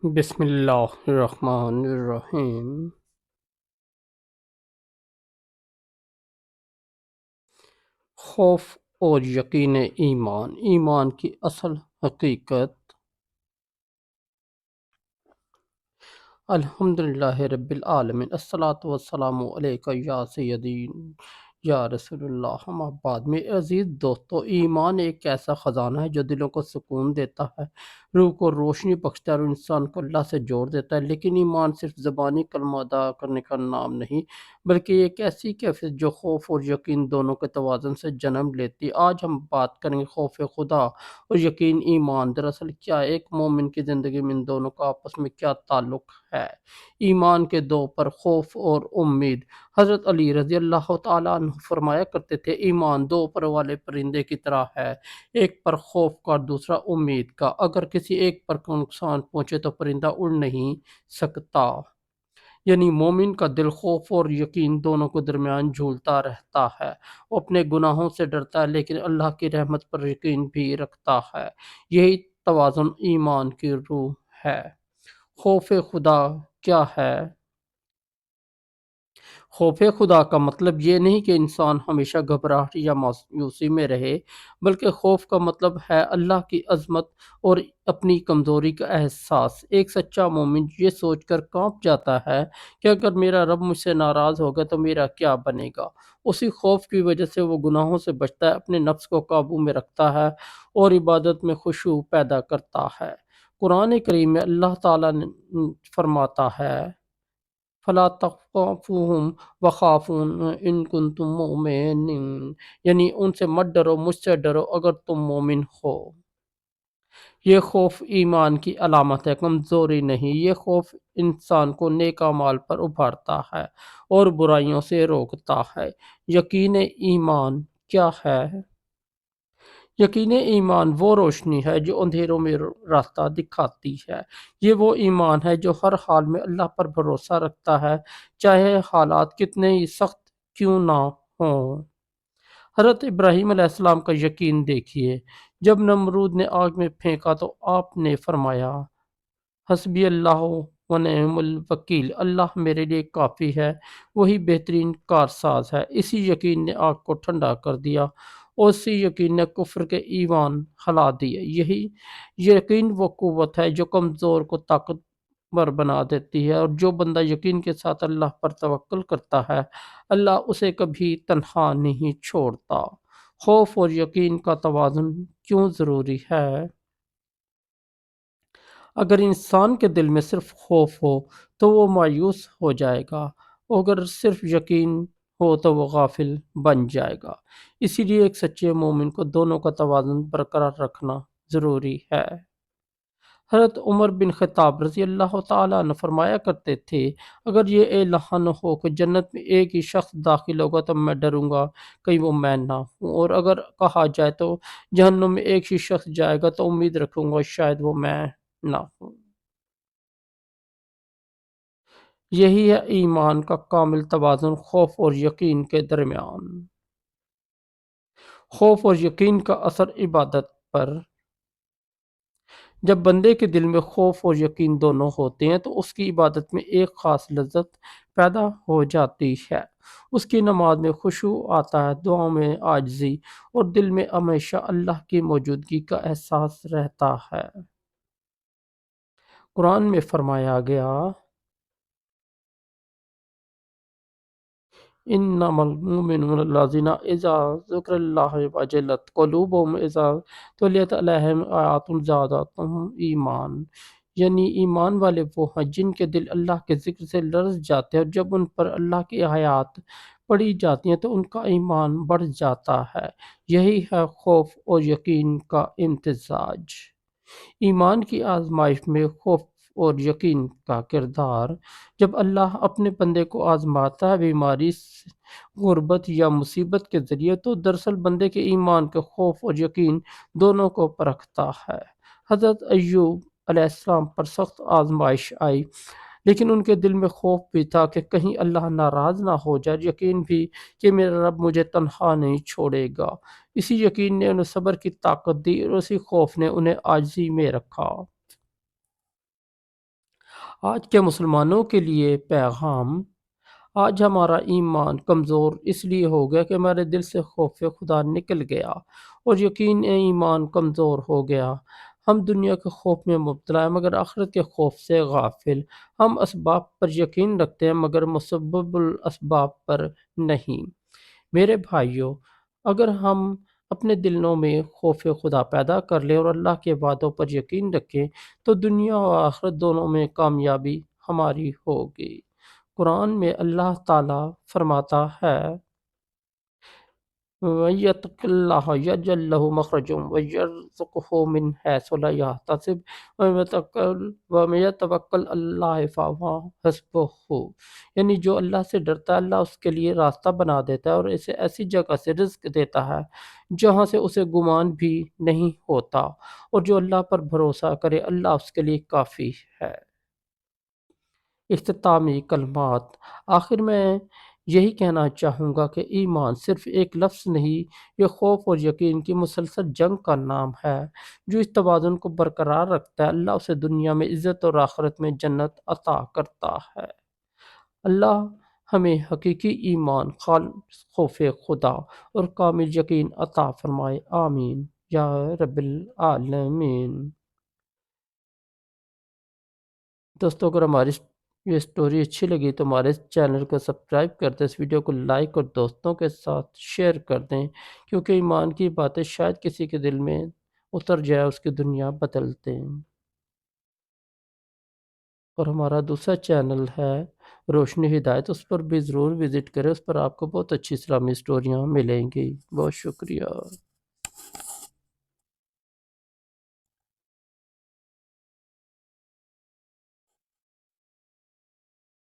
بسم اللہ الرحمن الرحیم۔ خوف اور یقین ایمان کی اصل حقیقت۔ الحمدللہ رب العالمین، الصلاۃ والسلام علیک یا سیدی یا رسول اللہ، اما بعد۔ میں عزیز دوستو، ایمان ایک ایسا خزانہ ہے جو دلوں کو سکون دیتا ہے، روح کو روشنی بخشتا ہے اور انسان کو اللہ سے جوڑ دیتا ہے۔ لیکن ایمان صرف زبانی کلمہ ادا کرنے کا نام نہیں، بلکہ ایک ایسی کیفیت جو خوف اور یقین دونوں کے توازن سے جنم لیتی ہے۔ آج ہم بات کریں گے خوف خدا اور یقین ایمان۔ دراصل کیا ایک مومن کی زندگی میں ان دونوں کا آپس میں کیا تعلق ہے؟ ایمان کے دو پر، خوف اور امید۔ حضرت علی رضی اللہ تعالیٰ عنہ فرمایا کرتے تھے، ایمان دو پر والے پرندے کی طرح ہے، ایک پر خوف کا اور دوسرا امید کا۔ اگر کسی ایک پر کو نقصان پہنچے تو پرندہ اڑ نہیں سکتا۔ یعنی مومن کا دل خوف اور یقین دونوں کے درمیان جھولتا رہتا ہے۔ وہ اپنے گناہوں سے ڈرتا ہے لیکن اللہ کی رحمت پر یقین بھی رکھتا ہے۔ یہی توازن ایمان کی روح ہے۔ خوف خدا کیا ہے؟ خوف خدا کا مطلب یہ نہیں کہ انسان ہمیشہ گھبراہٹ یا مایوسی میں رہے، بلکہ خوف کا مطلب ہے اللہ کی عظمت اور اپنی کمزوری کا احساس۔ ایک سچا مومن یہ سوچ کر کانپ جاتا ہے کہ اگر میرا رب مجھ سے ناراض ہوگا تو میرا کیا بنے گا۔ اسی خوف کی وجہ سے وہ گناہوں سے بچتا ہے، اپنے نفس کو قابو میں رکھتا ہے اور عبادت میں خشوع پیدا کرتا ہے۔ قرآن کریم میں اللہ تعالیٰ نے فرماتا ہے، فَلَا تَخَافُوهُمْ وَخَافُونِ إِن كُنتُم مُّؤْمِنِينَ، یعنی ان سے مت ڈرو، مجھ سے ڈرو اگر تم مومن ہو۔ یہ خوف ایمان کی علامت ہے، کمزوری نہیں۔ یہ خوف انسان کو نیک اعمال پر ابھارتا ہے اور برائیوں سے روکتا ہے۔ یقین ایمان کیا ہے؟ یقین ایمان وہ روشنی ہے جو اندھیروں میں راستہ دکھاتی ہے۔ یہ وہ ایمان ہے جو ہر حال میں اللہ پر بھروسہ رکھتا ہے، چاہے حالات کتنے ہی سخت کیوں نہ ہوں۔ حضرت ابراہیم علیہ السلام کا یقین دیکھیے، جب نمرود نے آگ میں پھینکا تو آپ نے فرمایا، حسبی اللہ ونعم الوکیل، اللہ میرے لیے کافی ہے، وہی بہترین کارساز ہے۔ اسی یقین نے آگ کو ٹھنڈا کر دیا اور اسی یقین نے کفر کے ایوان ہلا دیے۔ یہی یقین وہ قوت ہے جو کمزور کو طاقتور بنا دیتی ہے، اور جو بندہ یقین کے ساتھ اللہ پر توکل کرتا ہے، اللہ اسے کبھی تنہا نہیں چھوڑتا۔ خوف اور یقین کا توازن کیوں ضروری ہے؟ اگر انسان کے دل میں صرف خوف ہو تو وہ مایوس ہو جائے گا، اور اگر صرف یقین ہو تو وہ غافل بن جائے گا۔ اسی لیے ایک سچے مومن کو دونوں کا توازن برقرار رکھنا ضروری ہے۔ حضرت عمر بن خطاب رضی اللہ تعالیٰ عنہ فرمایا کرتے تھے، اگر یہ اعلان ہو کہ جنت میں ایک ہی شخص داخل ہوگا تو میں ڈروں گا کہیں وہ میں نہ ہوں، اور اگر کہا جائے تو جہنم میں ایک ہی شخص جائے گا تو امید رکھوں گا شاید وہ میں نہ ہوں۔ یہی ہے ایمان کا کامل توازن خوف اور یقین کے درمیان۔ خوف اور یقین کا اثر عبادت پر۔ جب بندے کے دل میں خوف اور یقین دونوں ہوتے ہیں تو اس کی عبادت میں ایک خاص لذت پیدا ہو جاتی ہے۔ اس کی نماز میں خشوع آتا ہے، دعاؤں میں عاجزی، اور دل میں ہمیشہ اللہ کی موجودگی کا احساس رہتا ہے۔ قرآن میں فرمایا گیا، انما المؤمنون الذین اذا ذکر اللہ وجلت قلوبہم اذا تلیت علیہم آیاتہ زادتہم ایمان، یعنی ایمان والے وہ ہیں جن کے دل اللہ کے ذکر سے لرز جاتے ہیں، اور جب ان پر اللہ کی آیات پڑھی جاتی ہیں تو ان کا ایمان بڑھ جاتا ہے۔ یہی ہے خوف اور یقین کا امتزاج۔ ایمان کی آزمائش میں خوف اور یقین کا کردار۔ جب اللہ اپنے بندے کو آزماتا ہے بیماری، غربت یا مصیبت کے ذریعے، تو دراصل بندے کے ایمان کے خوف اور یقین دونوں کو پرکھتا ہے۔ حضرت ایوب علیہ السلام پر سخت آزمائش آئی، لیکن ان کے دل میں خوف بھی تھا کہ کہیں اللہ ناراض نہ ہو جائے، یقین بھی کہ میرا رب مجھے تنہا نہیں چھوڑے گا۔ اسی یقین نے انہیں صبر کی طاقت دی، اور اسی خوف نے انہیں عاجزی میں رکھا۔ آج کے مسلمانوں کے لیے پیغام: آج ہمارا ایمان کمزور اس لیے ہو گیا کہ ہمارے دل سے خوف خدا نکل گیا اور یقین ایمان کمزور ہو گیا۔ ہم دنیا کے خوف میں مبتلا ہیں مگر آخرت کے خوف سے غافل۔ ہم اسباب پر یقین رکھتے ہیں مگر مسبب الاسباب پر نہیں۔ میرے بھائیوں، اگر ہم اپنے دلوں میں خوف خدا پیدا کر لیں اور اللہ کے وعدوں پر یقین رکھیں تو دنیا و آخرت دونوں میں کامیابی ہماری ہوگی۔ قرآن میں اللہ تعالیٰ فرماتا ہے: وَمَن يَتَّقِ اللَّهَ يَجْعَل لَّهُ مَخْرَجًا وَيَرْزُقْهُ مِنْ حَيْثُ لَا يَحْتَسِبُ وَمَن يَتَوَکَّلْ عَلَى اللَّهِ فَهُوَ حَسْبُهُ، یعنی جو اللہ سے ڈرتا ہے اللہ اس کے لیے راستہ بنا دیتا ہے اور اسے ایسی جگہ سے رزق دیتا ہے جہاں سے اسے گمان بھی نہیں ہوتا، اور جو اللہ پر بھروسہ کرے اللہ اس کے لیے کافی ہے۔ اختتامی کلمات: آخر میں یہی کہنا چاہوں گا کہ ایمان صرف ایک لفظ نہیں، یہ خوف اور یقین کی مسلسل جنگ کا نام ہے۔ جو اس توازن کو برقرار رکھتا ہے اللہ اسے دنیا میں عزت اور آخرت میں جنت عطا کرتا ہے۔ اللہ ہمیں حقیقی ایمان، خالص خوف خدا اور کامل یقین عطا فرمائے، آمین یا رب العالمین۔ دوستوں، اگر ہماری یہ سٹوری اچھی لگی تو ہمارے چینل کو سبسکرائب کر دیں، اس ویڈیو کو لائک اور دوستوں کے ساتھ شیئر کر دیں، کیونکہ ایمان کی باتیں شاید کسی کے دل میں اتر جائے، اس کی دنیا بدل دیں۔ اور ہمارا دوسرا چینل ہے روشنی ہدایت، اس پر بھی ضرور وزٹ کریں، اس پر آپ کو بہت اچھی اسلامی سٹوریاں ملیں گی۔ بہت شکریہ۔